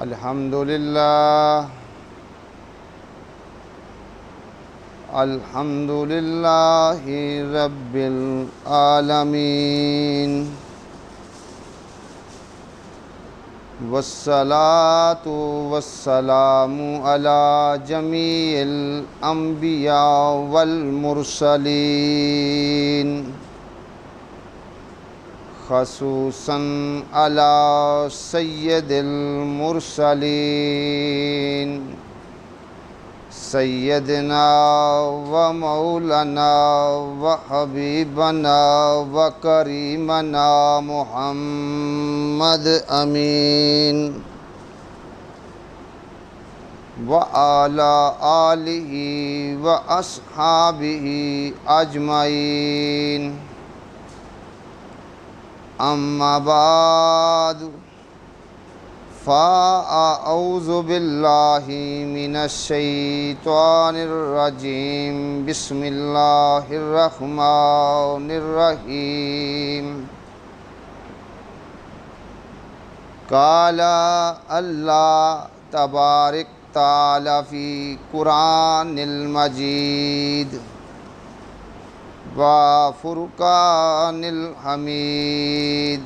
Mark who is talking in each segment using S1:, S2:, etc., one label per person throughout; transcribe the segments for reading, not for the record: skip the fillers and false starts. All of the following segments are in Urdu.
S1: الحمدللہ رب العالمین والصلاة والسلام علی جمیع الانبیاء والمرسلین خصوصاً علی سید المرسلین سیدنا و مولانا و حبیبنا و کریمنا محمد امین و علی آلہ و اصحابہ اجمعین اما بعد فاعوذ باللہ من الشیطان الرجیم بسم اللہ الرحمن الرحیم قال اللہ تبارک تعالی فی قرآن المجید وفرقان الحمید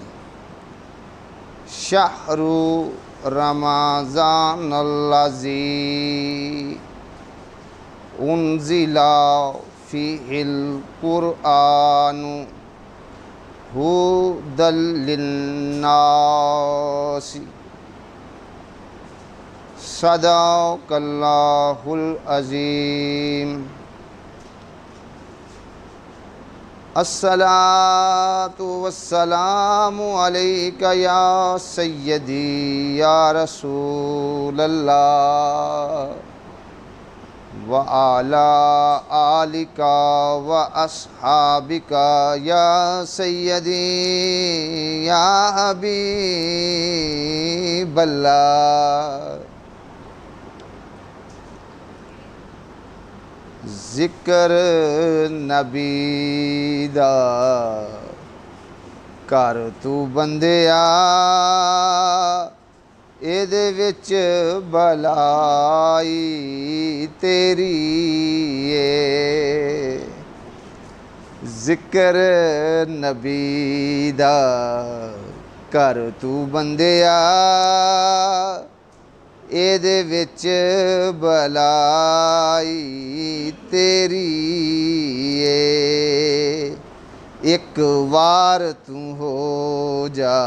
S1: شہر رمضان الذی انزل فیہ القرآن ھدی للناس صدق اللہ العظیم الصلاۃ والسلام علیک یا سیدی یا رسول اللہ وعلی آلک واصحابک یا سیدی یا حبیب اللہ ذکر نبی دا کر تو بندیا ایدے وچ بلائی تیری ذکر نبی دا کر تو بندیا ایدے وچ بلائی تیری ایک وار تو ہو جا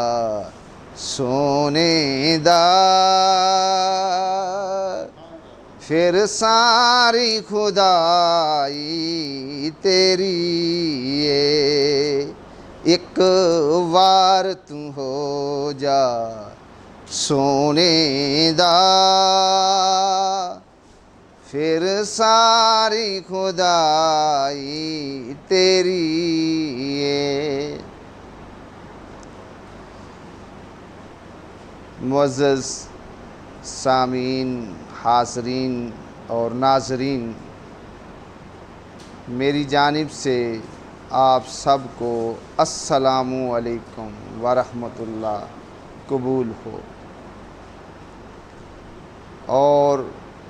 S1: سونے دا پھر ساری خدائی تیری ایک وار تو ہو جا سونے دا پھر ساری خدائی تیری معزز سامعین حاضرین اور ناظرین، میری جانب سے آپ سب کو السلام علیکم ورحمۃ اللہ قبول ہو، اور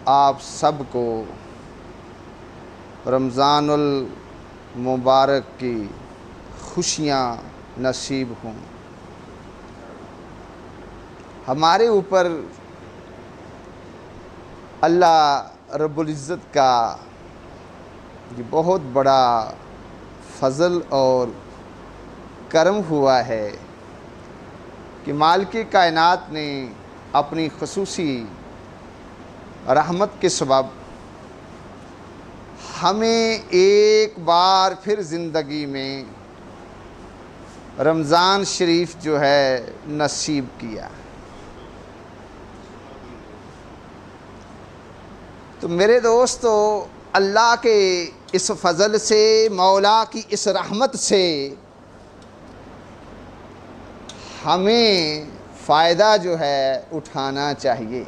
S1: آپ سب کو رمضان المبارک کی خوشیاں نصیب ہوں۔ ہمارے اوپر اللہ رب العزت کا یہ بہت بڑا فضل اور کرم ہوا ہے کہ مالک کائنات نے اپنی خصوصی رحمت کے سبب ہمیں ایک بار پھر زندگی میں رمضان شریف جو ہے نصیب کیا۔ تو میرے دوستو، اللہ کے اس فضل سے، مولا کی اس رحمت سے ہمیں فائدہ جو ہے اٹھانا چاہیے۔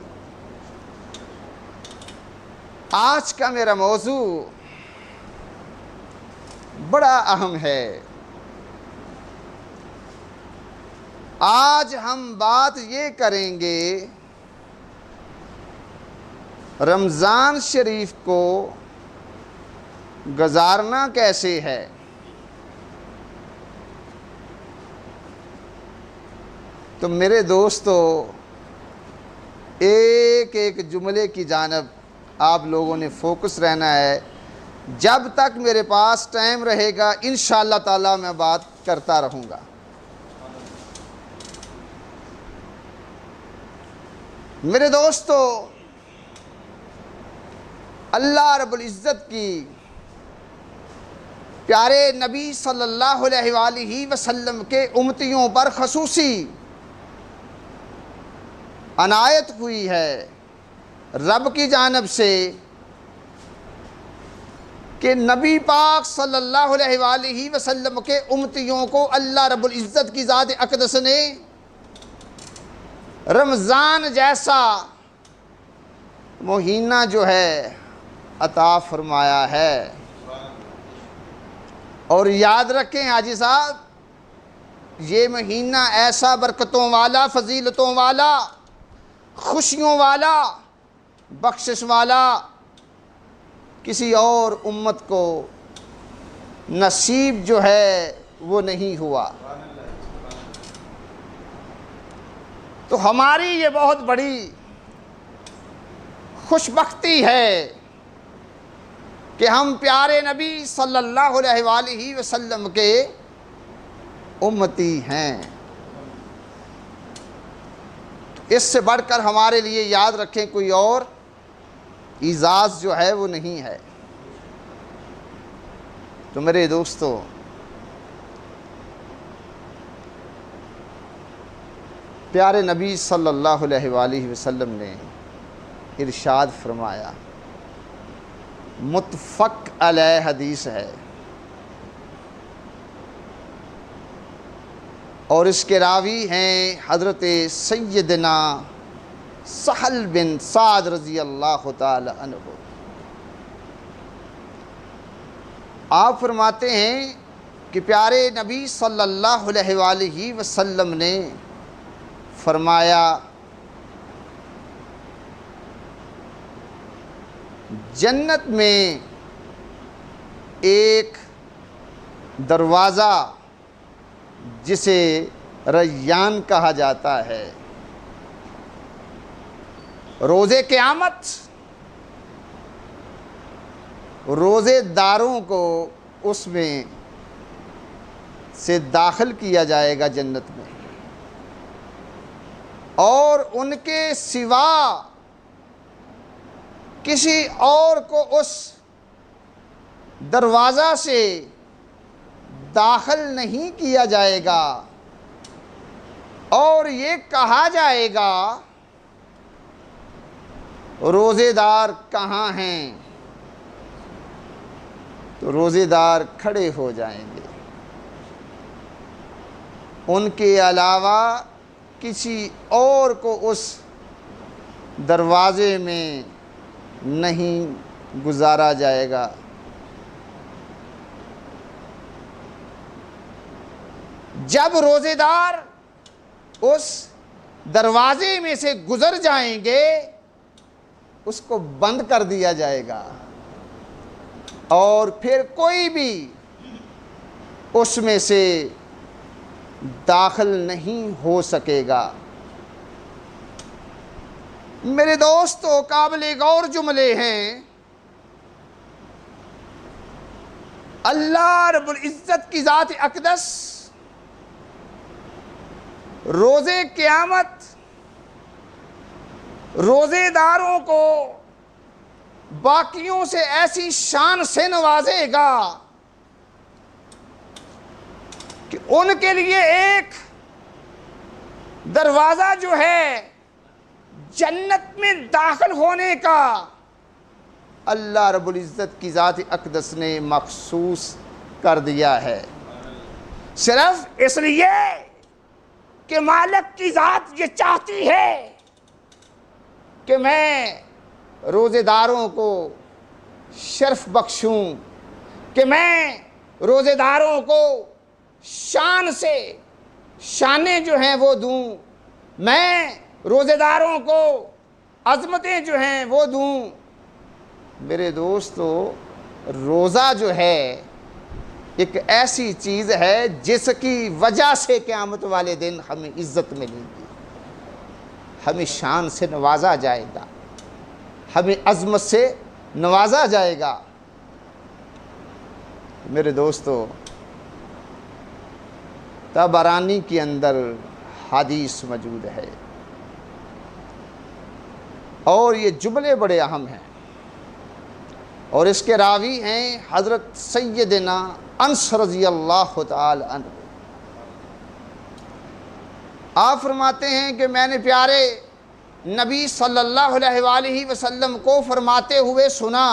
S1: آج کا میرا موضوع بڑا اہم ہے۔ آج ہم بات یہ کریں گے رمضان شریف کو گزارنا کیسے ہے؟ تو میرے دوستو، ایک ایک جملے کی جانب آپ لوگوں نے فوکس رہنا ہے۔ جب تک میرے پاس ٹائم رہے گا انشاءاللہ تعالی میں بات کرتا رہوں گا۔ میرے دوستو، اللہ رب العزت کی پیارے نبی صلی اللہ علیہ وآلہ وسلم کے امتیوں پر خصوصی عنایت ہوئی ہے رب کی جانب سے کہ نبی پاک صلی اللہ علیہ وآلہ وسلم کے امتیوں کو اللہ رب العزت کی ذات اقدس نے رمضان جیسا مہینہ جو ہے عطا فرمایا ہے۔ اور یاد رکھیں حاجی صاحب، یہ مہینہ ایسا برکتوں والا، فضیلتوں والا، خوشیوں والا، بخشش والا کسی اور امت کو نصیب جو ہے وہ نہیں ہوا۔ تو ہماری یہ بہت بڑی خوش بختی ہے کہ ہم پیارے نبی صلی اللہ علیہ وآلہ وسلم کے امتی ہیں۔ اس سے بڑھ کر ہمارے لیے یاد رکھیں کوئی اور اعزاز جو ہے وہ نہیں ہے۔ تو میرے دوستو، پیارے نبی صلی اللہ علیہ وآلہ وسلم نے ارشاد فرمایا، متفق علیہ حدیث ہے، اور اس کے راوی ہیں حضرت سیدنا سہل بن سعد رضی اللہ تعالی عنہ۔ آپ فرماتے ہیں کہ پیارے نبی صلی اللہ علیہ وآلہ وسلم نے فرمایا، جنت میں ایک دروازہ جسے ریان کہا جاتا ہے، روز قیامت روزے داروں کو اس میں سے داخل کیا جائے گا جنت میں، اور ان کے سوا کسی اور کو اس دروازہ سے داخل نہیں کیا جائے گا، اور یہ کہا جائے گا روزے دار کہاں ہیں؟ تو روزے دار کھڑے ہو جائیں گے، ان کے علاوہ کسی اور کو اس دروازے میں نہیں گزارا جائے گا۔ جب روزے دار اس دروازے میں سے گزر جائیں گے اس کو بند کر دیا جائے گا، اور پھر کوئی بھی اس میں سے داخل نہیں ہو سکے گا۔ میرے دوستو، قابل غور جملے ہیں۔ اللہ رب العزت کی ذات اقدس روز قیامت روزے داروں کو باقیوں سے ایسی شان سے نوازے گا کہ ان کے لیے ایک دروازہ جو ہے جنت میں داخل ہونے کا اللہ رب العزت کی ذات اقدس نے مخصوص کر دیا ہے، صرف اس لیے کہ مالک کی ذات یہ چاہتی ہے کہ میں روزے داروں کو شرف بخشوں، کہ میں روزے داروں کو شان سے شانیں جو ہیں وہ دوں، میں روزے داروں کو عظمتیں جو ہیں وہ دوں۔ میرے دوستو، روزہ جو ہے ایک ایسی چیز ہے جس کی وجہ سے قیامت والے دن ہمیں عزت ملے گی، ہمیں شان سے نوازا جائے گا، ہمیں عظمت سے نوازا جائے گا۔ میرے دوستو، طبرانی کے اندر حدیث موجود ہے اور یہ جملے بڑے اہم ہیں، اور اس کے راوی ہیں حضرت سیدنا انس رضی اللہ تعالی عنہ۔ آپ فرماتے ہیں کہ میں نے پیارے نبی صلی اللہ علیہ وآلہ وسلم کو فرماتے ہوئے سنا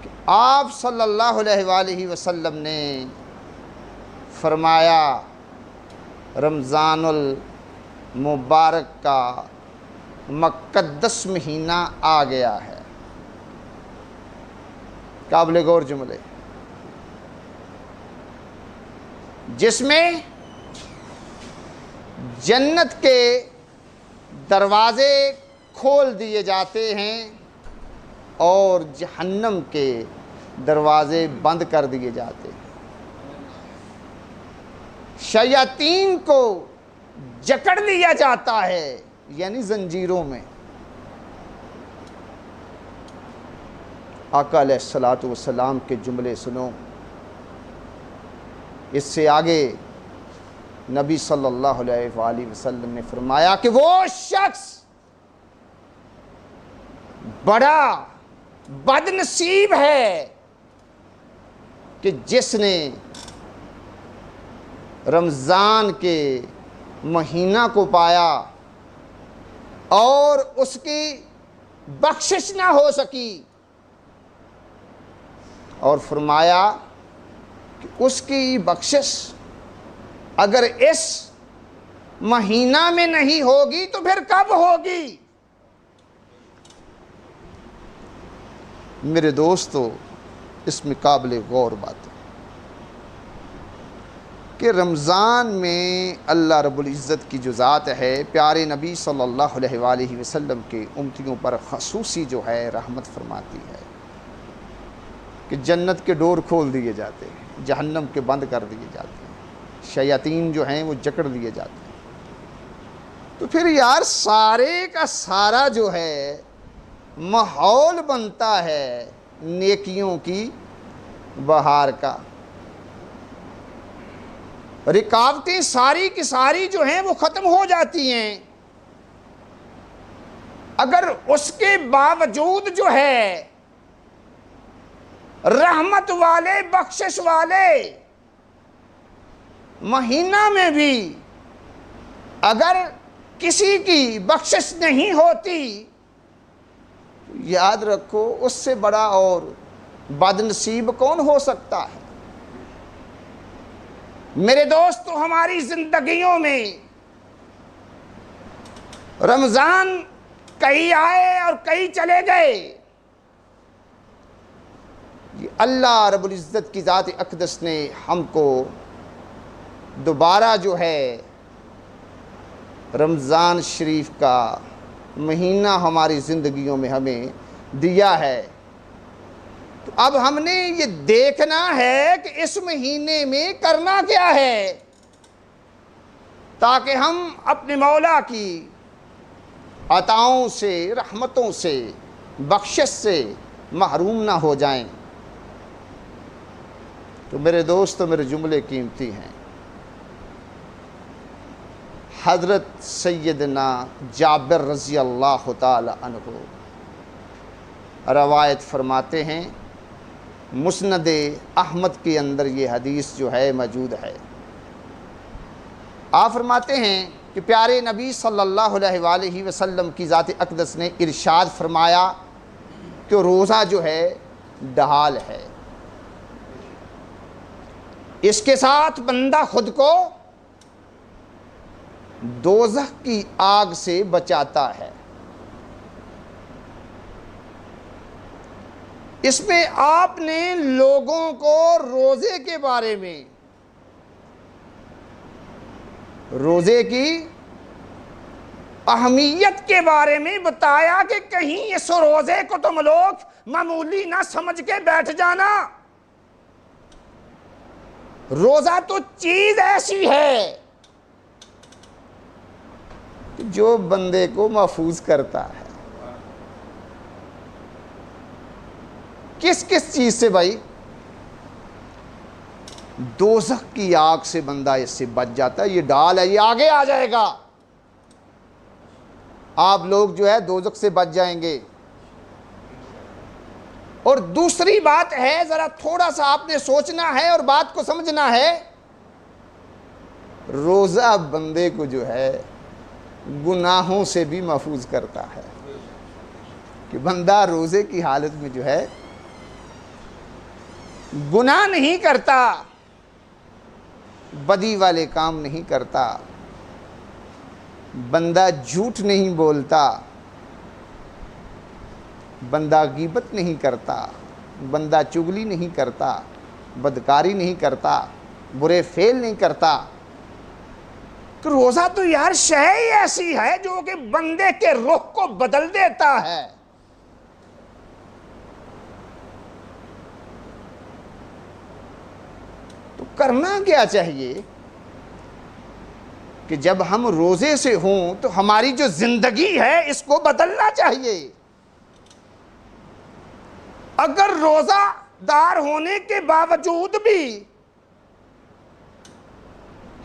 S1: کہ آپ صلی اللہ علیہ وآلہ وسلم نے فرمایا رمضان المبارک کا مقدس مہینہ آ گیا ہے۔ قابل غور جملے، جس میں جنت کے دروازے کھول دیے جاتے ہیں اور جہنم کے دروازے بند کر دیے جاتے ہیں، شیاطین کو جکڑ لیا جاتا ہے، یعنی زنجیروں میں۔ آقا علیہ الصلوۃ والسلام کے جملے سنو۔ اس سے آگے نبی صلی اللہ علیہ وآلہ وسلم نے فرمایا کہ وہ شخص بڑا بد نصیب ہے کہ جس نے رمضان کے مہینہ کو پایا اور اس کی بخشش نہ ہو سکی، اور فرمایا کہ اس کی بخشش اگر اس مہینہ میں نہیں ہوگی تو پھر کب ہوگی؟ میرے دوستو، اس میں قابل غور بات ہے کہ رمضان میں اللہ رب العزت کی جو ذات ہے، پیارے نبی صلی اللہ علیہ وآلہ وسلم کے امتیوں پر خصوصی جو ہے رحمت فرماتی ہے کہ جنت کے ڈور کھول دیے جاتے ہیں، جہنم کے بند کر دیے جاتے ہیں، شیاطین جو ہیں وہ جکڑ دیے جاتے ہیں۔ تو پھر یار سارے کا سارا جو ہے ماحول بنتا ہے نیکیوں کی بہار کا، رکاوٹیں ساری کی ساری جو ہیں وہ ختم ہو جاتی ہیں۔ اگر اس کے باوجود جو ہے رحمت والے بخشش والے مہینہ میں بھی اگر کسی کی بخشش نہیں ہوتی، یاد رکھو اس سے بڑا اور بد نصیب کون ہو سکتا ہے؟ میرے دوستو، ہماری زندگیوں میں رمضان کئی آئے اور کئی چلے گئے، یہ اللہ رب العزت کی ذات اقدس نے ہم کو دوبارہ جو ہے رمضان شریف کا مہینہ ہماری زندگیوں میں ہمیں دیا ہے۔ تو اب ہم نے یہ دیکھنا ہے کہ اس مہینے میں کرنا کیا ہے تاکہ ہم اپنے مولا کی عطاؤں سے، رحمتوں سے، بخشش سے محروم نہ ہو جائیں۔ تو میرے دوستو، میرے جملے قیمتی ہیں۔ حضرت سیدنا جابر رضی اللہ تعالی عنہ روایت فرماتے ہیں، مسند احمد کے اندر یہ حدیث جو ہے موجود ہے۔ آپ فرماتے ہیں کہ پیارے نبی صلی اللہ علیہ وآلہ وسلم کی ذات اقدس نے ارشاد فرمایا کہ روزہ جو ہے ڈھال ہے، اس کے ساتھ بندہ خود کو دوزخ کی آگ سے بچاتا ہے۔ اس میں آپ نے لوگوں کو روزے کے بارے میں، روزے کی اہمیت کے بارے میں بتایا کہ کہیں اس روزے کو تم لوگ معمولی نہ سمجھ کے بیٹھ جانا. روزہ تو چیز ایسی ہے جو بندے کو محفوظ کرتا ہے. کس کس چیز سے بھائی؟ دوزخ کی آگ سے بندہ اس سے بچ جاتا ہے. یہ ڈال ہے، یہ آگے آ جائے گا. آپ لوگ جو ہے دوزخ سے بچ جائیں گے. اور دوسری بات ہے، ذرا تھوڑا سا آپ نے سوچنا ہے اور بات کو سمجھنا ہے. روزہ بندے کو جو ہے گناہوں سے بھی محفوظ کرتا ہے. کہ بندہ روزے کی حالت میں جو ہے گناہ نہیں کرتا، بدی والے کام نہیں کرتا، بندہ جھوٹ نہیں بولتا، بندہ غیبت نہیں کرتا، بندہ چغلی نہیں کرتا، بدکاری نہیں کرتا، برے فعل نہیں کرتا. کہ روزہ تو یار شے ہی ایسی ہے جو کہ بندے کے رخ کو بدل دیتا ہے. تو کرنا کیا چاہیے کہ جب ہم روزے سے ہوں تو ہماری جو زندگی ہے اس کو بدلنا چاہیے. اگر روزہ دار ہونے کے باوجود بھی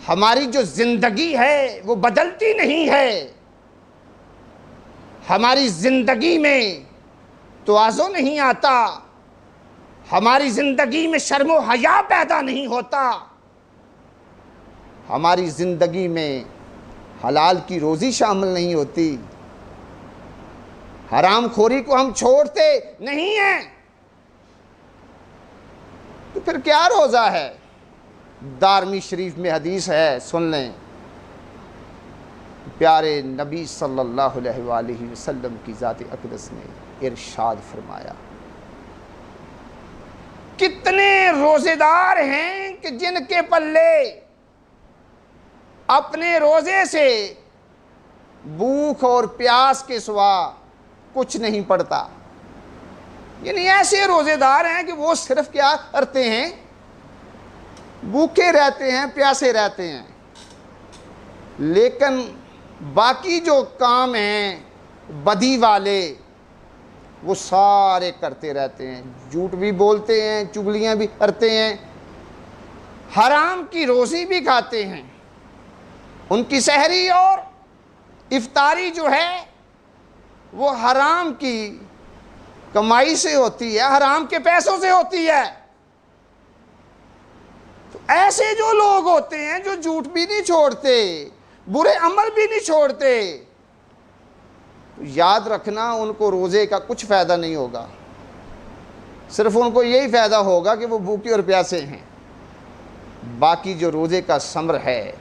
S1: ہماری جو زندگی ہے وہ بدلتی نہیں ہے، ہماری زندگی میں توازن نہیں آتا، ہماری زندگی میں شرم و حیا پیدا نہیں ہوتا، ہماری زندگی میں حلال کی روزی شامل نہیں ہوتی، حرام خوری کو ہم چھوڑتے نہیں ہیں، تو پھر کیا روزہ ہے؟ دارمی شریف میں حدیث ہے، سن لیں. پیارے نبی صلی اللہ علیہ وآلہ وسلم کی ذات اقدس نے ارشاد فرمایا، کتنے روزے دار ہیں کہ جن کے پلے اپنے روزے سے بھوک اور پیاس کے سوا کچھ نہیں پڑتا. یعنی ایسے روزے دار ہیں کہ وہ صرف کیا کرتے ہیں؟ بھوکے رہتے ہیں، پیاسے رہتے ہیں، لیکن باقی جو کام ہیں بدی والے وہ سارے کرتے رہتے ہیں. جھوٹ بھی بولتے ہیں، چغلیاں بھی کرتے ہیں، حرام کی روزی بھی کھاتے ہیں. ان کی سحری اور افطاری جو ہے وہ حرام کی کمائی سے ہوتی ہے، حرام کے پیسوں سے ہوتی ہے. تو ایسے جو لوگ ہوتے ہیں جو جھوٹ بھی نہیں چھوڑتے، برے عمل بھی نہیں چھوڑتے، تو یاد رکھنا ان کو روزے کا کچھ فائدہ نہیں ہوگا. صرف ان کو یہی فائدہ ہوگا کہ وہ بھوکے اور پیاسے ہیں. باقی جو روزے کا ثمر ہے،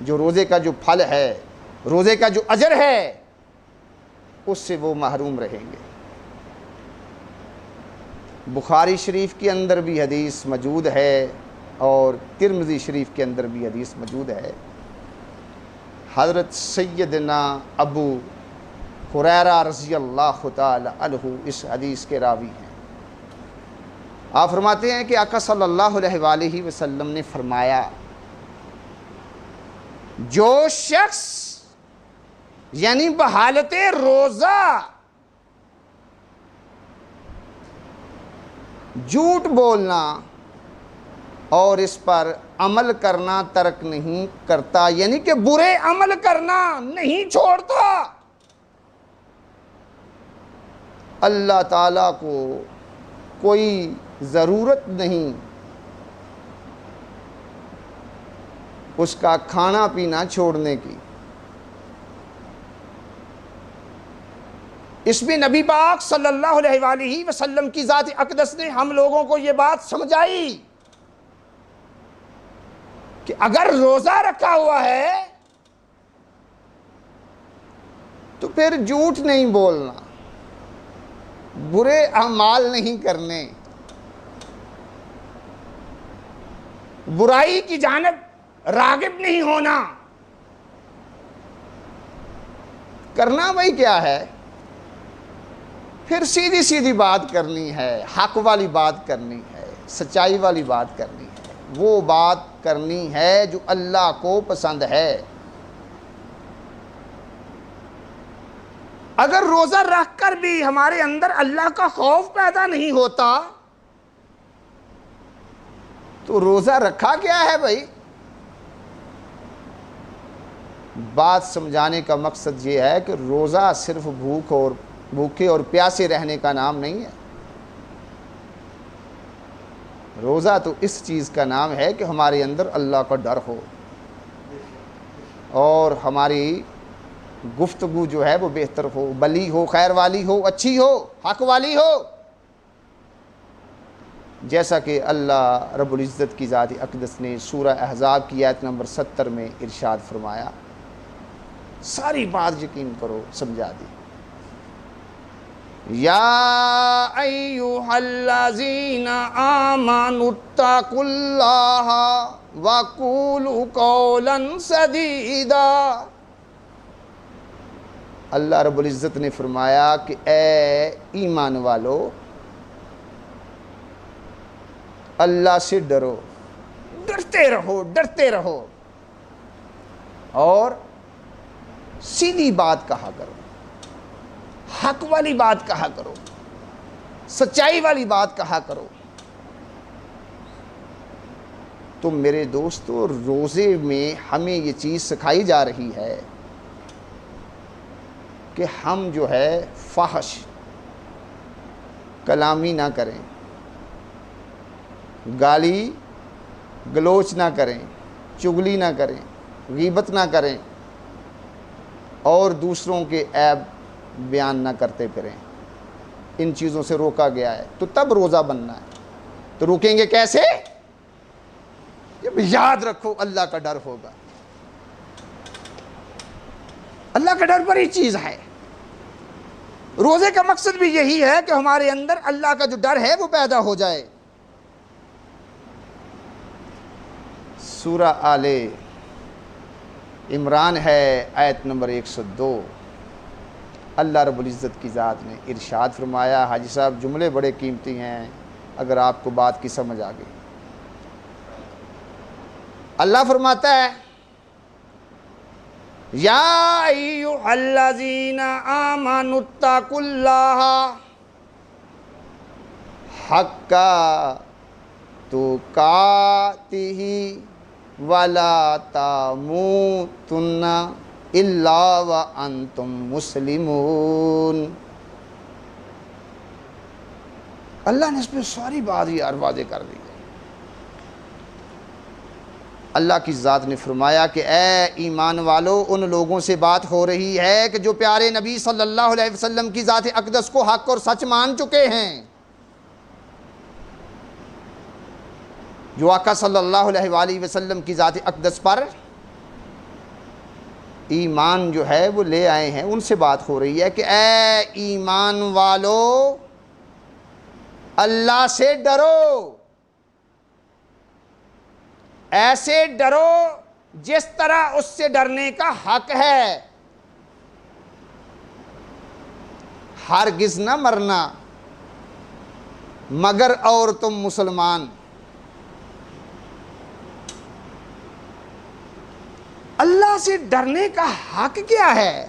S1: جو روزے کا جو پھل ہے، روزے کا جو اجر ہے، اس سے وہ محروم رہیں گے. بخاری شریف کے اندر بھی حدیث موجود ہے اور ترمذی شریف کے اندر بھی حدیث موجود ہے. حضرت سیدنا ابو ہریرہ رضی اللہ تعالی عنہ اس حدیث کے راوی ہیں. آپ فرماتے ہیں کہ آقا صلی اللہ علیہ وآلہ وسلم نے فرمایا، جو شخص یعنی بحالت روزہ جھوٹ بولنا اور اس پر عمل کرنا ترک نہیں کرتا، یعنی کہ برے عمل کرنا نہیں چھوڑتا، اللہ تعالیٰ کو کوئی ضرورت نہیں اس کا کھانا پینا چھوڑنے کی. اس میں نبی پاک صلی اللہ علیہ وآلہ وسلم کی ذات اقدس نے ہم لوگوں کو یہ بات سمجھائی کہ اگر روزہ رکھا ہوا ہے تو پھر جھوٹ نہیں بولنا، برے اعمال نہیں کرنے، برائی کی جانب راغب نہیں ہونا، کرنا بھائی کیا ہے؟ پھر سیدھی سیدھی بات کرنی ہے، حق والی بات کرنی ہے، سچائی والی بات کرنی ہے، وہ بات کرنی ہے جو اللہ کو پسند ہے۔ اگر روزہ رکھ کر بھی ہمارے اندر اللہ کا خوف پیدا نہیں ہوتا تو روزہ رکھا کیا ہے بھائی؟ بات سمجھانے کا مقصد یہ ہے کہ روزہ صرف بھوکے اور پیاسے رہنے کا نام نہیں ہے۔ روزہ تو اس چیز کا نام ہے کہ ہمارے اندر اللہ کا ڈر ہو اور ہماری گفتگو جو ہے وہ بہتر ہو، بلی ہو، خیر والی ہو، اچھی ہو، حق والی ہو، جیسا کہ اللہ رب العزت کی ذات اقدس نے سورہ احزاب کی آیت نمبر 70 میں ارشاد فرمایا۔ ساری بات یقین کرو سمجھا دی۔ یا ایھا الذین آمنوا اتقوا اللہ وقولوا قولا سدیدا۔ اللہ رب العزت نے فرمایا کہ اے ایمان والو، اللہ سے ڈرو، ڈرتے رہو، ڈرتے رہو، اور سیدھی بات کہا کرو، حق والی بات کہا کرو، سچائی والی بات کہا کرو۔ تو میرے دوستو، روزے میں ہمیں یہ چیز سکھائی جا رہی ہے کہ ہم جو ہے فحش کلامی نہ کریں، گالی گلوچ نہ کریں، چغلی نہ کریں، غیبت نہ کریں، اور دوسروں کے عیب بیان نہ کرتے پھریں۔ ان چیزوں سے روکا گیا ہے، تو تب روزہ بننا ہے۔ تو روکیں گے کیسے؟ یاد رکھو اللہ کا ڈر ہوگا۔ اللہ کا ڈر بڑی چیز ہے۔ روزے کا مقصد بھی یہی ہے کہ ہمارے اندر اللہ کا جو ڈر ہے وہ پیدا ہو جائے۔ سورہ آل عمران ہے آیت نمبر 102۔ اللہ رب العزت کی ذات نے ارشاد فرمایا، حاجی صاحب جملے بڑے قیمتی ہیں اگر آپ کو بات کی سمجھ آ گئی۔ اللہ فرماتا ہے، یا ایھا الذین آمنوا اتقوا اللہ حق تقاتہ ولا تموتن الا وانتم مسلمون۔ اللہ نے اس پہ ساری بات یار واضح کر دی۔ اللہ کی ذات نے فرمایا کہ اے ایمان والو، ان لوگوں سے بات ہو رہی ہے کہ جو پیارے نبی صلی اللہ علیہ وسلم کی ذات اقدس کو حق اور سچ مان چکے ہیں، جو آقا صلی اللہ علیہ وآلہ وسلم کی ذات اقدس پر ایمان جو ہے وہ لے آئے ہیں، ان سے بات ہو رہی ہے کہ اے ایمان والو، اللہ سے ڈرو، ایسے ڈرو جس طرح اس سے ڈرنے کا حق ہے، ہرگز نہ مرنا مگر اور تم مسلمان۔ اللہ سے ڈرنے کا حق کیا ہے؟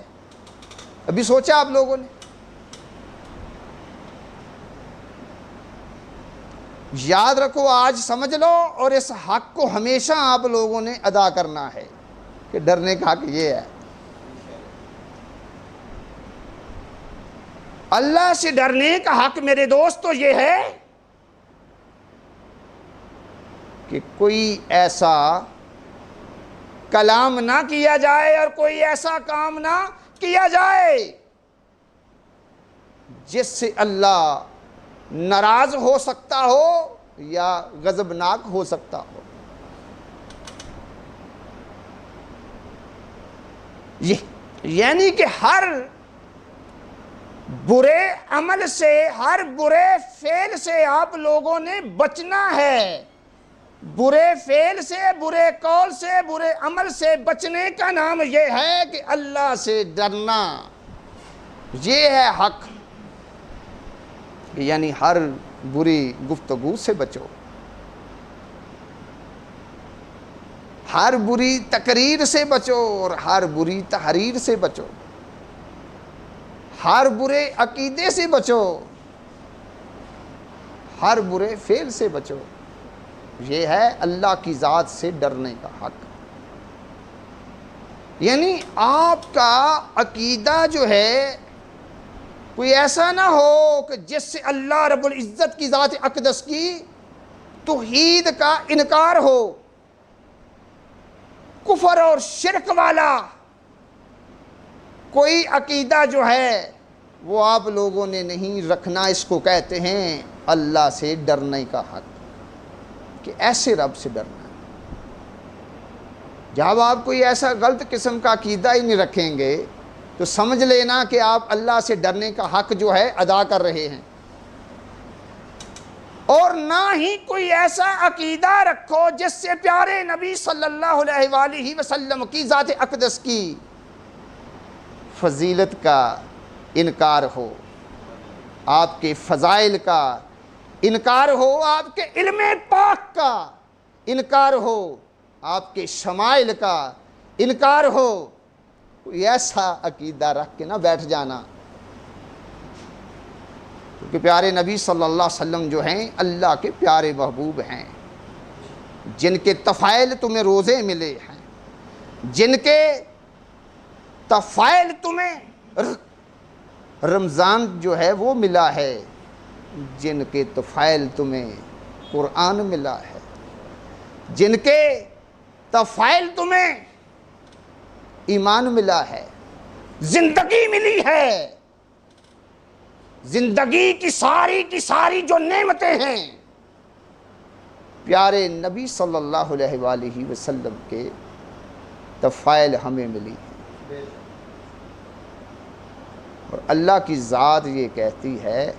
S1: ابھی سوچا آپ لوگوں نے؟ یاد رکھو، آج سمجھ لو، اور اس حق کو ہمیشہ آپ لوگوں نے ادا کرنا ہے کہ ڈرنے کا حق یہ ہے۔ اللہ سے ڈرنے کا حق میرے دوستو یہ ہے کہ کوئی ایسا کلام نہ کیا جائے اور کوئی ایسا کام نہ کیا جائے جس سے اللہ ناراض ہو سکتا ہو یا غضبناک ہو سکتا ہو۔ یعنی کہ ہر برے عمل سے، ہر برے فعل سے آپ لوگوں نے بچنا ہے۔ برے فعل سے، برے قول سے، برے عمل سے بچنے کا نام یہ ہے کہ اللہ سے ڈرنا۔ یہ ہے حق، یعنی ہر بری گفتگو سے بچو، ہر بری تقریر سے بچو اور ہر بری تحریر سے بچو، ہر برے عقیدے سے بچو، ہر برے فعل سے بچو۔ یہ ہے اللہ کی ذات سے ڈرنے کا حق۔ یعنی آپ کا عقیدہ جو ہے کوئی ایسا نہ ہو کہ جس سے اللہ رب العزت کی ذات اقدس کی توحید کا انکار ہو، کفر اور شرک والا کوئی عقیدہ جو ہے وہ آپ لوگوں نے نہیں رکھنا۔ اس کو کہتے ہیں اللہ سے ڈرنے کا حق، کہ ایسے رب سے ڈرنا ہے۔ جب آپ کوئی ایسا غلط قسم کا عقیدہ ہی نہیں رکھیں گے تو سمجھ لینا کہ آپ اللہ سے ڈرنے کا حق جو ہے ادا کر رہے ہیں۔ اور نہ ہی کوئی ایسا عقیدہ رکھو جس سے پیارے نبی صلی اللہ علیہ وآلہ وسلم کی ذات اقدس کی فضیلت کا انکار ہو، آپ کے فضائل کا انکار ہو، آپ کے علم پاک کا انکار ہو، آپ کے شمائل کا انکار ہو۔ کوئی ایسا عقیدہ رکھ کے نہ بیٹھ جانا، کیونکہ پیارے نبی صلی اللہ علیہ وسلم جو ہیں اللہ کے پیارے محبوب ہیں، جن کے طفیل تمہیں روزے ملے ہیں، جن کے طفیل تمہیں رمضان جو ہے وہ ملا ہے، جن کے طفیل تمہیں قرآن ملا ہے، جن کے طفیل تمہیں ایمان ملا ہے، زندگی ملی ہے، زندگی کی ساری جو نعمتیں ہیں پیارے نبی صلی اللہ علیہ وآلہ وسلم کے طفیل ہمیں ملی ہیں۔ اور اللہ کی ذات یہ کہتی ہے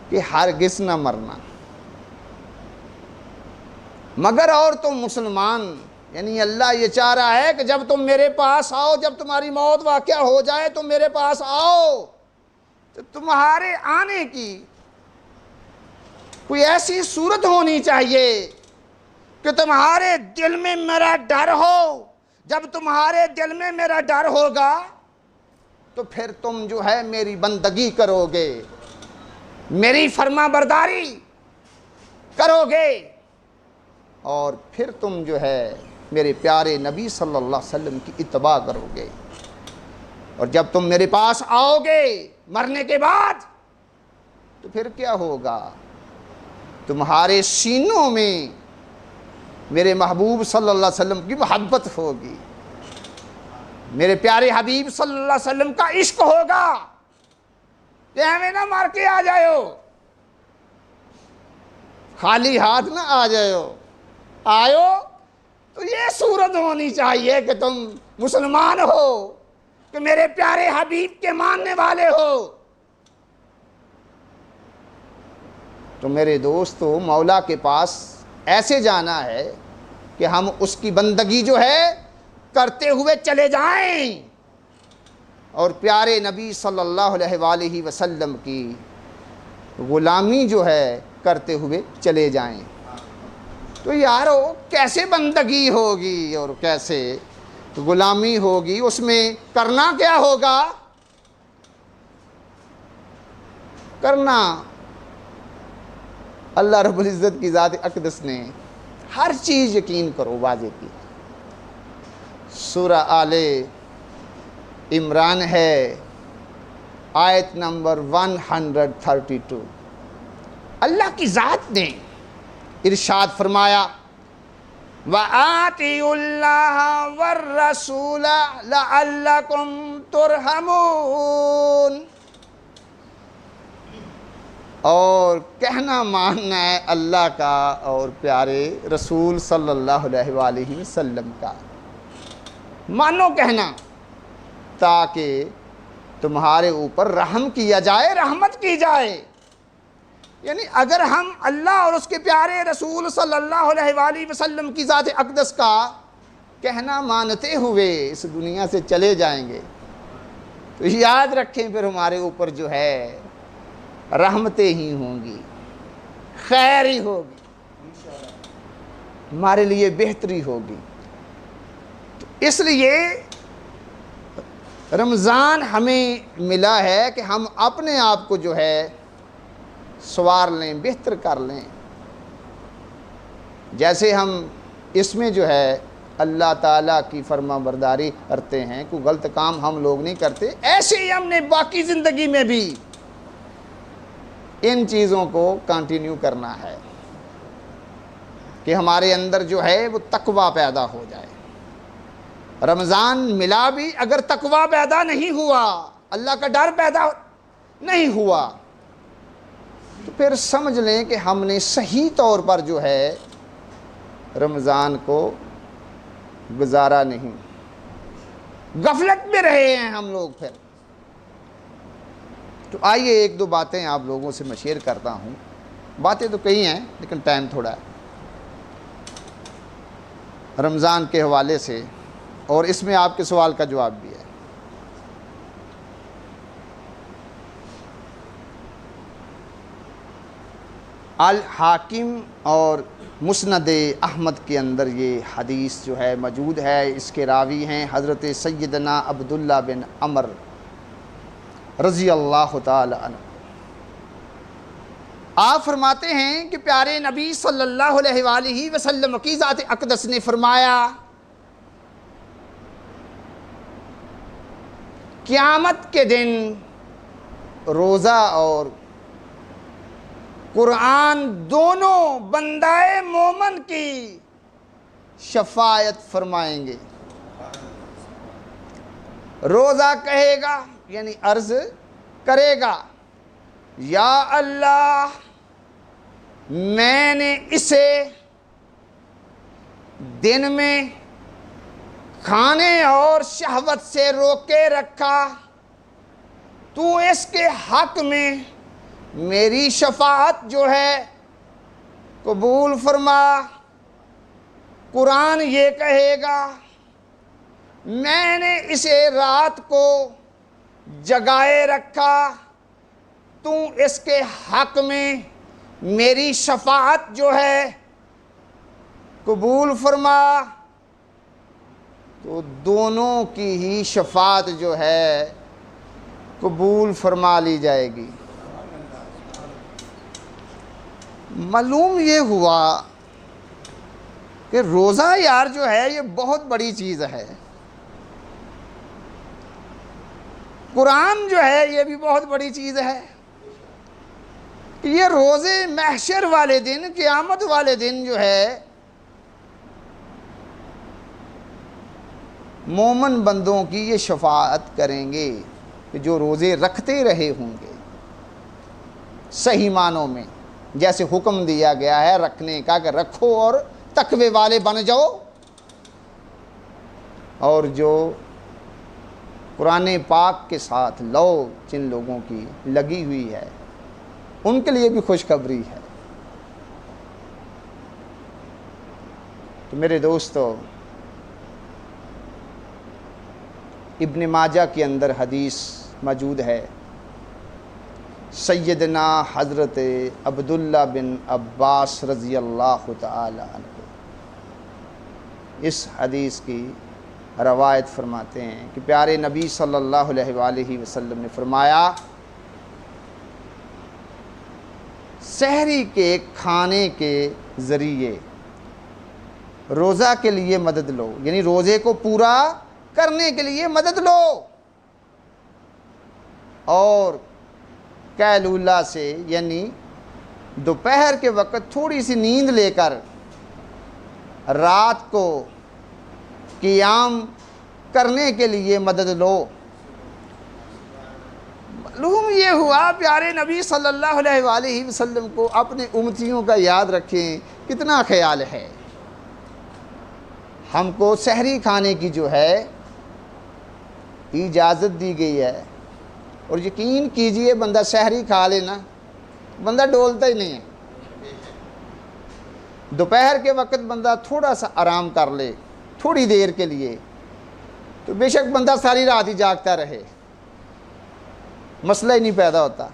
S1: کہ ہرگز نہ مرنا مگر اور تم مسلمان۔ یعنی اللہ یہ چاہ رہا ہے کہ جب تم میرے پاس آؤ، جب تمہاری موت واقعہ ہو جائے تو میرے پاس آؤ، تو تمہارے آنے کی کوئی ایسی صورت ہونی چاہیے کہ تمہارے دل میں میرا ڈر ہو۔ جب تمہارے دل میں میرا ڈر ہوگا تو پھر تم جو ہے میری بندگی کرو گے، میری فرما برداری کرو گے، اور پھر تم جو ہے میرے پیارے نبی صلی اللہ علیہ وسلم کی اتباع کرو گے۔ اور جب تم میرے پاس آؤ گے مرنے کے بعد تو پھر کیا ہوگا؟ تمہارے سینوں میں میرے محبوب صلی اللہ علیہ وسلم کی محبت ہوگی، میرے پیارے حبیب صلی اللہ علیہ وسلم کا عشق ہوگا کہ ہمیں نہ مار کے آ جائے ہو، خالی ہاتھ نہ آ جائے ہو، آئو تو یہ صورت ہونی چاہیے کہ تم مسلمان ہو، کہ میرے پیارے حبیب کے ماننے والے ہو۔ تو میرے دوستو، مولا کے پاس ایسے جانا ہے کہ ہم اس کی بندگی جو ہے کرتے ہوئے چلے جائیں، اور پیارے نبی صلی اللہ علیہ وآلہ وسلم کی غلامی جو ہے کرتے ہوئے چلے جائیں۔ تو یارو کیسے بندگی ہوگی اور کیسے غلامی ہوگی؟ اس میں کرنا کیا ہوگا؟ کرنا اللہ رب العزت کی ذات اقدس نے ہر چیز یقین کرو واضح کی۔ سورہ آل عمران ہے، آیت نمبر 132۔ اللہ کی ذات نے ارشاد فرمایا وَآتِيُوا اللَّهَ وَالرَّسُولَ لَعَلَّكُمْ تُرْحَمُونَ، اور کہنا ماننا ہے اللہ کا اور پیارے رسول صلی اللہ علیہ وآلہ وسلم کا، مانو کہنا تاکہ تمہارے اوپر رحم کیا جائے، رحمت کی جائے۔ یعنی اگر ہم اللہ اور اس کے پیارے رسول صلی اللہ علیہ وآلہ وسلم کی ذات اقدس کا کہنا مانتے ہوئے اس دنیا سے چلے جائیں گے تو یاد رکھیں پھر ہمارے اوپر جو ہے رحمتیں ہی ہوں گی، خیر ہی ہوگی، ہمارے لیے بہتری ہوگی۔ تو اس لیے رمضان ہمیں ملا ہے کہ ہم اپنے آپ کو جو ہے سنوار لیں، بہتر کر لیں۔ جیسے ہم اس میں جو ہے اللہ تعالیٰ کی فرما برداری کرتے ہیں، کوئی غلط کام ہم لوگ نہیں کرتے، ایسے ہی ہم نے باقی زندگی میں بھی ان چیزوں کو کنٹینیو کرنا ہے کہ ہمارے اندر جو ہے وہ تقویٰ پیدا ہو جائے۔ رمضان ملا بھی اگر تقویٰ پیدا نہیں ہوا، اللہ کا ڈر پیدا نہیں ہوا، تو پھر سمجھ لیں کہ ہم نے صحیح طور پر جو ہے رمضان کو گزارا نہیں، غفلت میں رہے ہیں ہم لوگ پھر۔ تو آئیے ایک دو باتیں آپ لوگوں سے میں شیئر کرتا ہوں، باتیں تو کئی ہیں لیکن ٹائم تھوڑا ہے، رمضان کے حوالے سے، اور اس میں آپ کے سوال کا جواب بھی ہے۔ الحاکم اور مسند احمد کے اندر یہ حدیث جو ہے موجود ہے، اس کے راوی ہیں حضرت سیدنا عبداللہ بن عمر رضی اللہ تعالی عنہ۔ آپ فرماتے ہیں کہ پیارے نبی صلی اللہ علیہ وآلہ وسلم کی ذات اقدس نے فرمایا، قیامت کے دن روزہ اور قرآن دونوں بندہ مومن کی شفاعت فرمائیں گے۔ روزہ کہے گا یعنی عرض کرے گا، یا اللہ میں نے اسے دن میں کھانے اور شہوت سے روکے رکھا، تو اس کے حق میں میری شفاعت جو ہے قبول فرما۔ قرآن یہ کہے گا، میں نے اسے رات کو جگائے رکھا، تو اس کے حق میں میری شفاعت جو ہے قبول فرما۔ تو دونوں کی ہی شفاعت جو ہے قبول فرما لی جائے گی۔ معلوم یہ ہوا کہ روزہ یار جو ہے یہ بہت بڑی چیز ہے، قرآن جو ہے یہ بھی بہت بڑی چیز ہے۔ یہ روزے محشر والے دن، قیامت والے دن جو ہے مومن بندوں کی یہ شفاعت کریں گے کہ جو روزے رکھتے رہے ہوں گے صحیح معنوں میں، جیسے حکم دیا گیا ہے رکھنے کا کہ رکھو اور تقوی والے بن جاؤ، اور جو قرآن پاک کے ساتھ لو جن لوگوں کی لگی ہوئی ہے ان کے لیے بھی خوشخبری ہے۔ تو میرے دوستو، ابن ماجہ کے اندر حدیث موجود ہے، سیدنا حضرت عبداللہ بن عباس رضی اللہ تعالی عنہ اس حدیث کی روایت فرماتے ہیں کہ پیارے نبی صلی اللہ علیہ وآلہ وسلم نے فرمایا، سحری کے کھانے کے ذریعے روزہ کے لیے مدد لو، یعنی روزے کو پورا کرنے کے لیے مدد لو، اور قیلولہ سے یعنی دوپہر کے وقت تھوڑی سی نیند لے کر رات کو قیام کرنے کے لیے مدد لو۔ معلوم یہ ہوا پیارے نبی صلی اللہ علیہ وآلہ وسلم کو اپنے امتیوں کا یاد رکھیں کتنا خیال ہے۔ ہم کو سحری کھانے کی جو ہے اجازت دی گئی ہے، اور یقین کیجئے بندہ سحری کھا لینا بندہ ڈولتا ہی نہیں ہے۔ دوپہر کے وقت بندہ تھوڑا سا آرام کر لے تھوڑی دیر کے لیے تو بے شک بندہ ساری رات ہی جاگتا رہے، مسئلہ ہی نہیں پیدا ہوتا۔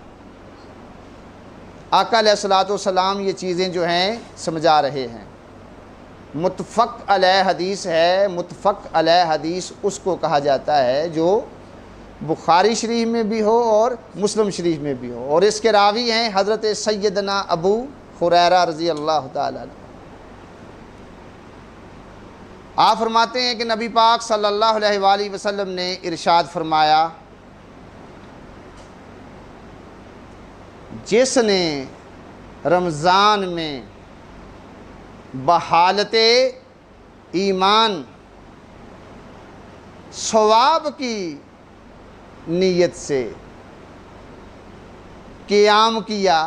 S1: آقا علیہ الصلوۃ والسلام یہ چیزیں جو ہیں سمجھا رہے ہیں۔ متفق علیہ حدیث ہے، متفق علیہ حدیث اس کو کہا جاتا ہے جو بخاری شریف میں بھی ہو اور مسلم شریف میں بھی ہو، اور اس کے راوی ہیں حضرت سیدنا ابو ہریرہ رضی اللہ تعالیٰ عنہ۔ آپ فرماتے ہیں کہ نبی پاک صلی اللہ علیہ وآلہ وسلم نے ارشاد فرمایا، جس نے رمضان میں بحالت ایمان ثواب کی نیت سے قیام کیا،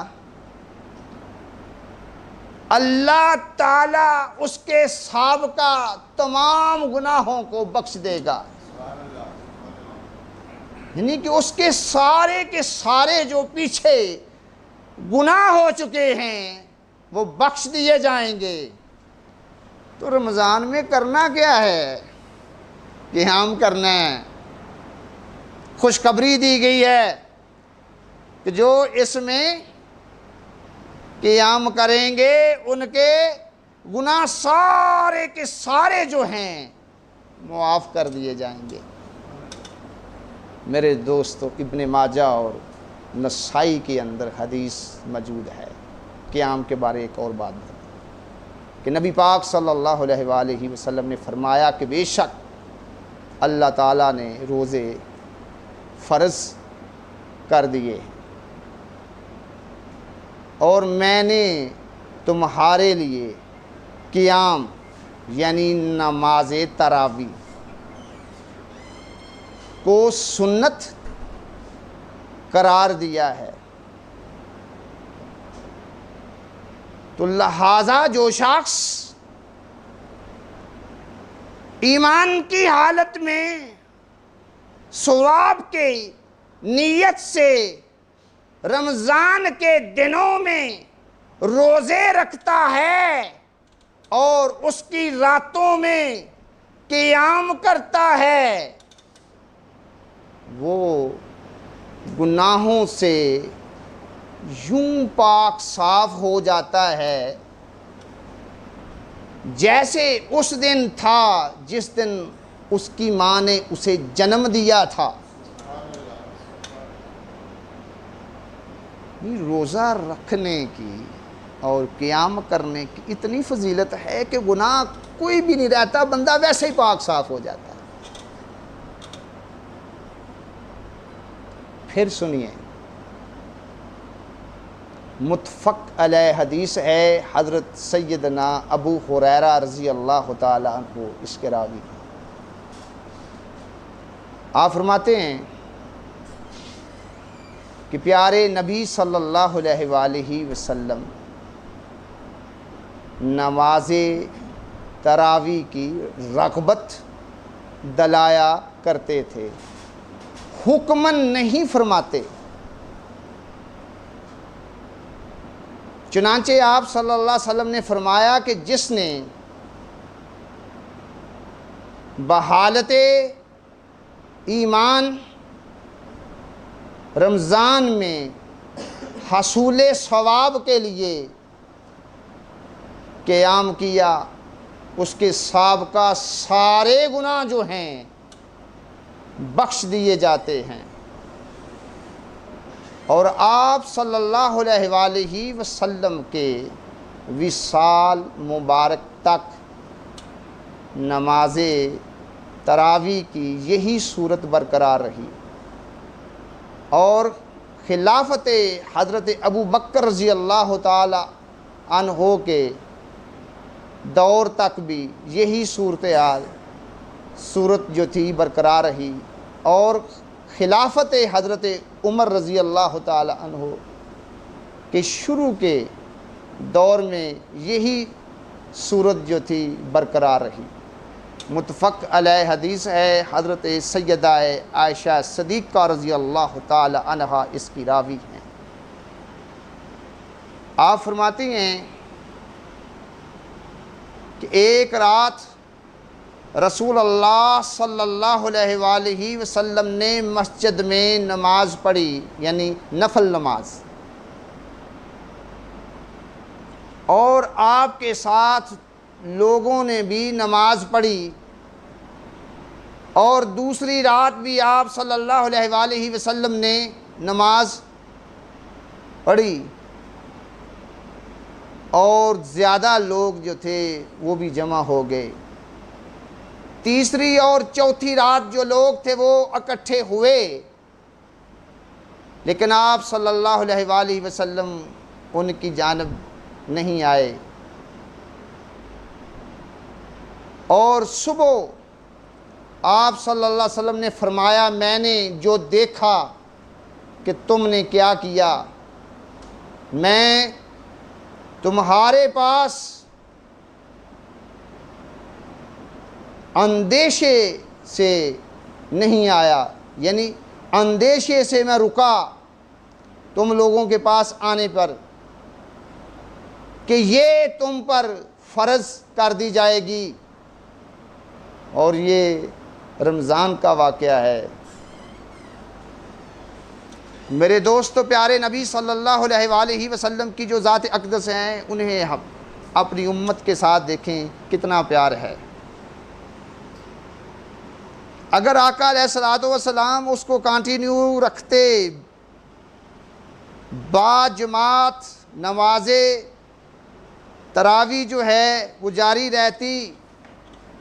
S1: اللہ تعالیٰ اس کے سابقہ تمام گناہوں کو بخش دے گا۔ یعنی کہ اس کے سارے جو پیچھے گناہ ہو چکے ہیں وہ بخش دیے جائیں گے۔ تو رمضان میں کرنا کیا ہے؟ قیام کرنا ہے۔ خوشخبری دی گئی ہے کہ جو اس میں قیام کریں گے ان کے گناہ سارے کے سارے جو ہیں معاف کر دیے جائیں گے۔ میرے دوستو، ابن ماجہ اور نسائی کے اندر حدیث موجود ہے۔ قیام کے بارے ایک اور بات ہے کہ نبی پاک صلی اللہ علیہ وآلہ وسلم نے فرمایا کہ بے شک اللہ تعالیٰ نے روزے فرض کر دیے اور میں نے تمہارے لیے قیام یعنی نماز تراویح کو سنت قرار دیا ہے۔ تو لہٰذا جو شخص ایمان کی حالت میں ثواب کے نیت سے رمضان کے دنوں میں روزے رکھتا ہے اور اس کی راتوں میں قیام کرتا ہے، وہ گناہوں سے یوں پاک صاف ہو جاتا ہے جیسے اس دن تھا جس دن اس کی ماں نے اسے جنم دیا تھا۔ روزہ رکھنے کی اور قیام کرنے کی اتنی فضیلت ہے کہ گناہ کوئی بھی نہیں رہتا، بندہ ویسے ہی پاک صاف ہو جاتا ہے۔ پھر سنیے، متفق علیہ حدیث ہے، حضرت سیدنا ابو ہریرہ رضی اللہ تعالیٰ عنہ اس کے راوی۔ آپ فرماتے ہیں کہ پیارے نبی صلی اللہ علیہ وآلہ وسلم نماز تراویح کی رغبت دلایا کرتے تھے، حکماً نہیں فرماتے۔ چنانچہ آپ صلی اللہ علیہ وسلم نے فرمایا کہ جس نے بحالت ایمان رمضان میں حصول ثواب کے لیے قیام کیا، اس کے سابقہ سارے گناہ جو ہیں بخش دیے جاتے ہیں۔ اور آپ صلی اللہ علیہ وآلہ وسلم کے وصال مبارک تک نماز تراویح کی یہی صورت برقرار رہی، اور خلافت حضرت ابو بکر رضی اللہ تعالی عنہ کے دور تک بھی یہی صورت جو تھی برقرار رہی، اور خلافت حضرت عمر رضی اللہ تعالی عنہ کے شروع کے دور میں یہی صورت جو تھی برقرار رہی۔ متفق علیہ حدیث ہے، حضرت سیدہ عائشہ صدیقہ رضی اللہ تعالی عنہا اس کی راوی ہیں۔ آپ فرماتی ہیں کہ ایک رات رسول اللہ صلی اللہ علیہ وآلہ وسلم نے مسجد میں نماز پڑھی، یعنی نفل نماز، اور آپ کے ساتھ لوگوں نے بھی نماز پڑھی، اور دوسری رات بھی آپ صلی اللہ علیہ وآلہ وسلم نے نماز پڑھی، اور زیادہ لوگ جو تھے وہ بھی جمع ہو گئے۔ تیسری اور چوتھی رات جو لوگ تھے وہ اکٹھے ہوئے، لیکن آپ صلی اللہ علیہ وآلہ وسلم ان کی جانب نہیں آئے، اور صبح آپ صلی اللہ علیہ وسلم نے فرمایا میں نے جو دیکھا کہ تم نے کیا کیا، میں تمہارے پاس اندیشے سے نہیں آیا، یعنی اندیشے سے میں رکا تم لوگوں کے پاس آنے پر کہ یہ تم پر فرض کر دی جائے گی، اور یہ رمضان کا واقعہ ہے۔ میرے دوستو، پیارے نبی صلی اللہ علیہ وآلہ وسلم کی جو ذات اقدس ہیں، انہیں ہم اپنی امت کے ساتھ دیکھیں کتنا پیار ہے۔ اگر آقا علیہ الصلوۃ والسلام اس کو کنٹینیو رکھتے، با جماعت نماز تراویح جو ہے وہ جاری رہتی،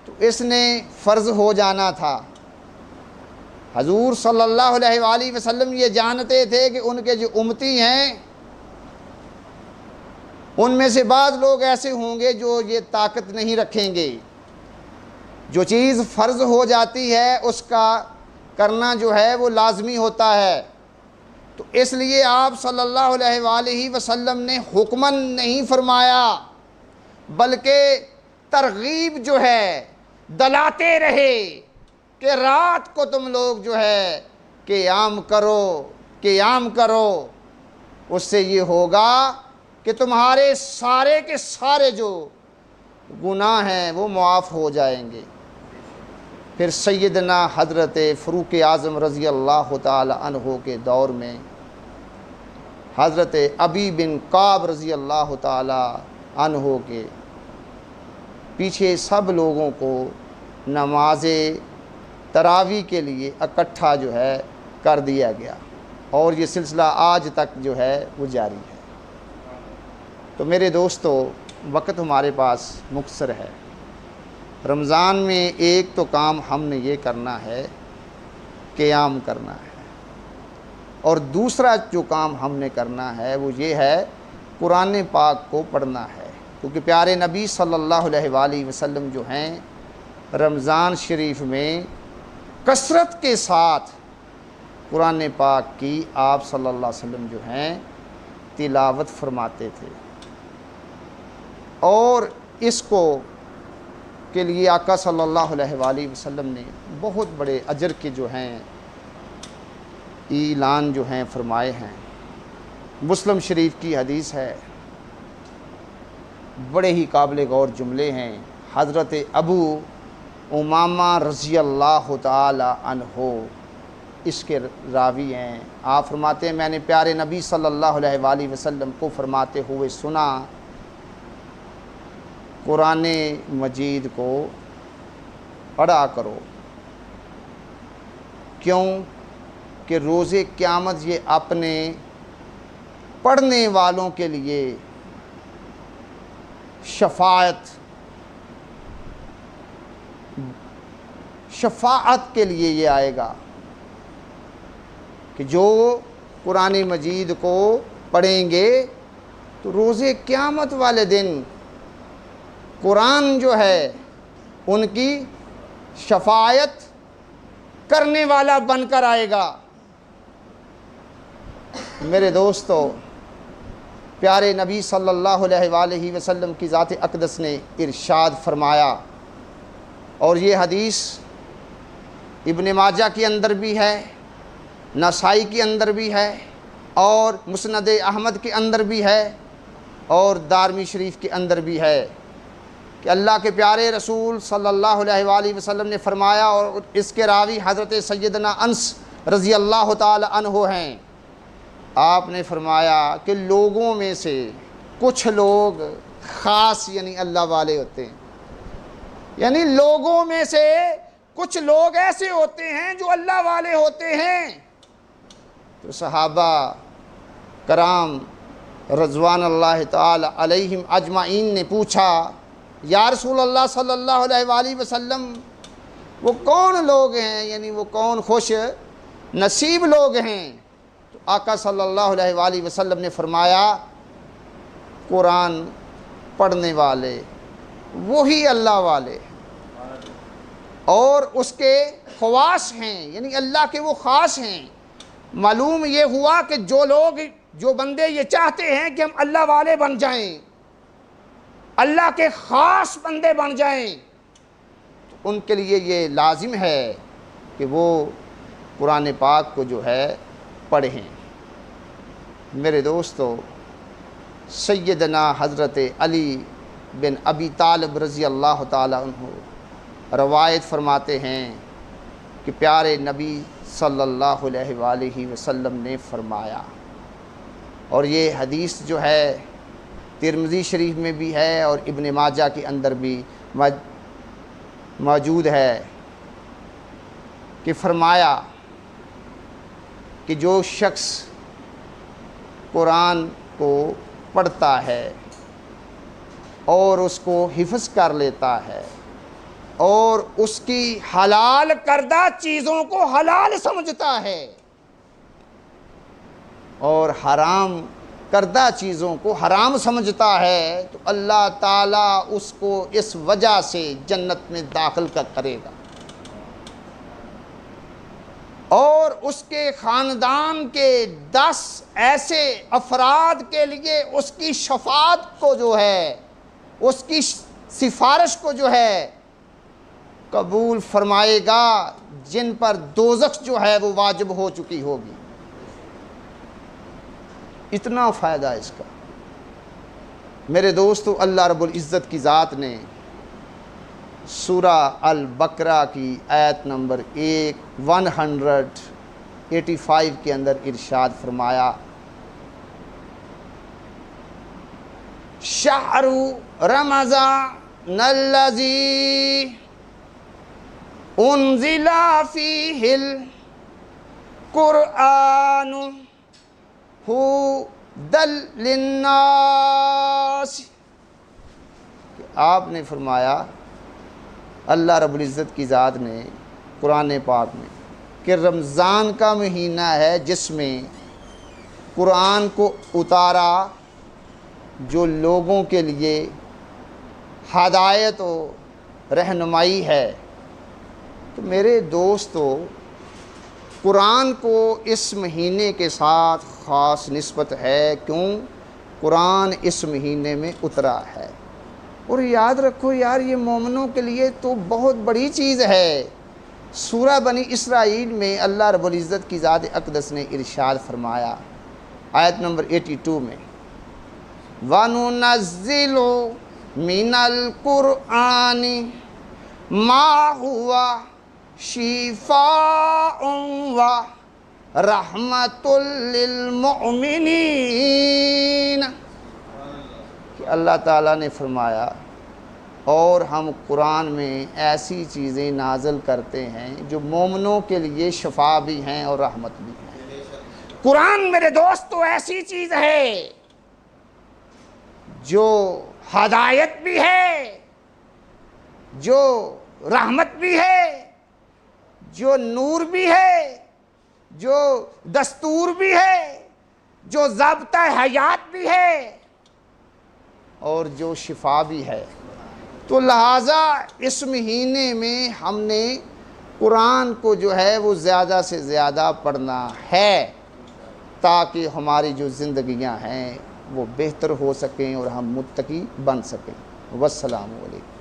S1: تو اس نے فرض ہو جانا تھا۔ حضور صلی اللہ علیہ وآلہ وسلم یہ جانتے تھے کہ ان کے جو امتی ہیں ان میں سے بعض لوگ ایسے ہوں گے جو یہ طاقت نہیں رکھیں گے، جو چیز فرض ہو جاتی ہے اس کا کرنا جو ہے وہ لازمی ہوتا ہے۔ تو اس لیے آپ صلی اللہ علیہ وآلہ وسلم نے حکماً نہیں فرمایا، بلکہ ترغیب جو ہے دلاتے رہے کہ رات کو تم لوگ جو ہے قیام کرو، اس سے یہ ہوگا کہ تمہارے سارے کے سارے جو گناہ ہیں وہ معاف ہو جائیں گے۔ پھر سیدنا حضرت فاروق اعظم رضی اللہ تعالی عنہ کے دور میں حضرت ابی بن کعب رضی اللہ تعالی عنہ کے پیچھے سب لوگوں کو نماز تراویح کے لیے اکٹھا جو ہے کر دیا گیا، اور یہ سلسلہ آج تک جو ہے وہ جاری ہے۔ تو میرے دوستو، وقت ہمارے پاس مختصر ہے۔ رمضان میں ایک تو کام ہم نے یہ کرنا ہے، قیام کرنا ہے، اور دوسرا جو کام ہم نے کرنا ہے وہ یہ ہے قرآن پاک کو پڑھنا ہے، کیونکہ پیارے نبی صلی اللہ علیہ وآلہ وسلم جو ہیں رمضان شریف میں کثرت کے ساتھ قرآن پاک کی آپ صلی اللہ علیہ وسلم جو ہیں تلاوت فرماتے تھے، اور اس کو کے لیے آقا صلی اللہ علیہ وآلہ وسلم نے بہت بڑے اجر کے جو ہیں اعلان جو ہیں فرمائے ہیں۔ مسلم شریف کی حدیث ہے، بڑے ہی قابل غور جملے ہیں۔ حضرت ابو امامہ رضی اللہ تعالی عنہ اس کے راوی ہیں۔ آپ فرماتے ہیں میں نے پیارے نبی صلی اللہ علیہ وآلہ وسلم کو فرماتے ہوئے سنا، قرآن مجید کو پڑھا کرو، کیوں کہ روز قیامت یہ اپنے پڑھنے والوں کے لیے شفاعت کے لیے یہ آئے گا کہ جو قرآن مجید کو پڑھیں گے تو روز قیامت والے دن قرآن جو ہے ان کی شفاعت کرنے والا بن کر آئے گا۔ میرے دوستو، پیارے نبی صلی اللہ علیہ وآلہ وسلم کی ذات اقدس نے ارشاد فرمایا، اور یہ حدیث ابن ماجہ کے اندر بھی ہے، نسائی کے اندر بھی ہے، اور مسند احمد کے اندر بھی ہے، اور دارمی شریف کے اندر بھی ہے۔ کہ اللہ کے پیارے رسول صلی اللہ علیہ وآلہ وسلم نے فرمایا، اور اس کے راوی حضرت سیدنا انس رضی اللہ تعالی عنہ ہیں، آپ نے فرمایا کہ لوگوں میں سے کچھ لوگ خاص یعنی اللہ والے ہوتے ہیں، یعنی لوگوں میں سے کچھ لوگ ایسے ہوتے ہیں جو اللہ والے ہوتے ہیں۔ تو صحابہ کرام رضوان اللہ تعالی علیہم اجمعین نے پوچھا، یا رسول اللہ صلی اللہ علیہ وآلہ وسلم وہ کون لوگ ہیں، یعنی وہ کون خوش نصیب لوگ ہیں؟ تو آقا صلی اللہ علیہ وآلہ وسلم نے فرمایا، قرآن پڑھنے والے، وہی اللہ والے، اور اس کے خواص ہیں، یعنی اللہ کے وہ خاص ہیں۔ معلوم یہ ہوا کہ جو بندے یہ چاہتے ہیں کہ ہم اللہ والے بن جائیں، اللہ کے خاص بندے بن جائیں، تو ان کے لیے یہ لازم ہے کہ وہ قرآن پاک کو جو ہے پڑھیں۔ میرے دوستو، سیدنا حضرت علی بن ابی طالب رضی اللہ تعالی عنہ روایت فرماتے ہیں کہ پیارے نبی صلی اللہ علیہ وآلہ وسلم نے فرمایا، اور یہ حدیث جو ہے ترمذی شریف میں بھی ہے اور ابن ماجہ کے اندر بھی موجود ہے، کہ فرمایا کہ جو شخص قرآن کو پڑھتا ہے اور اس کو حفظ کر لیتا ہے اور اس کی حلال کردہ چیزوں کو حلال سمجھتا ہے اور حرام کردہ چیزوں کو حرام سمجھتا ہے، تو اللہ تعالیٰ اس کو اس وجہ سے جنت میں داخل کرے گا، اور اس کے خاندان کے 10 ایسے افراد کے لیے اس کی شفاعت کو جو ہے، اس کی سفارش کو جو ہے قبول فرمائے گا، جن پر دوزخ جو ہے وہ واجب ہو چکی ہوگی۔ اتنا فائدہ اس کا۔ میرے دوستو، اللہ رب العزت کی ذات نے سورہ البقرہ کی آیت نمبر 185 کے اندر ارشاد فرمایا، شہر رمضان الذی انزل فیہ القرآن ہدی للناس، کہ آپ نے فرمایا، اللہ رب العزت کی ذات نے قرآن پاک میں، کہ رمضان کا مہینہ ہے جس میں قرآن کو اتارا جو لوگوں کے لیے ہدایت و رہنمائی ہے۔ تو میرے دوستو، قرآن کو اس مہینے کے ساتھ خاص نسبت ہے، کیوں؟ قرآن اس مہینے میں اترا ہے۔ اور یاد رکھو یار، یہ مومنوں کے لیے تو بہت بڑی چیز ہے۔ سورہ بنی اسرائیل میں اللہ رب العزت کی ذات اقدس نے ارشاد فرمایا آیت نمبر 82 میں، وَنُنَزِّلُ مِنَ الْقُرْآنِ مَا هُوَ شِفَاءٌ وَرَحْمَةٌ لِّلْمُؤْمِنِينَ، کہ اللہ تعالیٰ نے فرمایا، اور ہم قرآن میں ایسی چیزیں نازل کرتے ہیں جو مومنوں کے لیے شفا بھی ہیں اور رحمت بھی ہیں۔ قرآن میرے دوستو ایسی چیز ہے جو ہدایت بھی ہے، جو رحمت بھی ہے، جو نور بھی ہے، جو دستور بھی ہے، جو ضابطہ حیات بھی ہے، اور جو شفا بھی ہے۔ تو لہٰذا اس مہینے میں ہم نے قرآن کو جو ہے وہ زیادہ سے زیادہ پڑھنا ہے، تاکہ ہماری جو زندگیاں ہیں وہ بہتر ہو سکیں اور ہم متقی بن سکیں۔ والسلام علیکم۔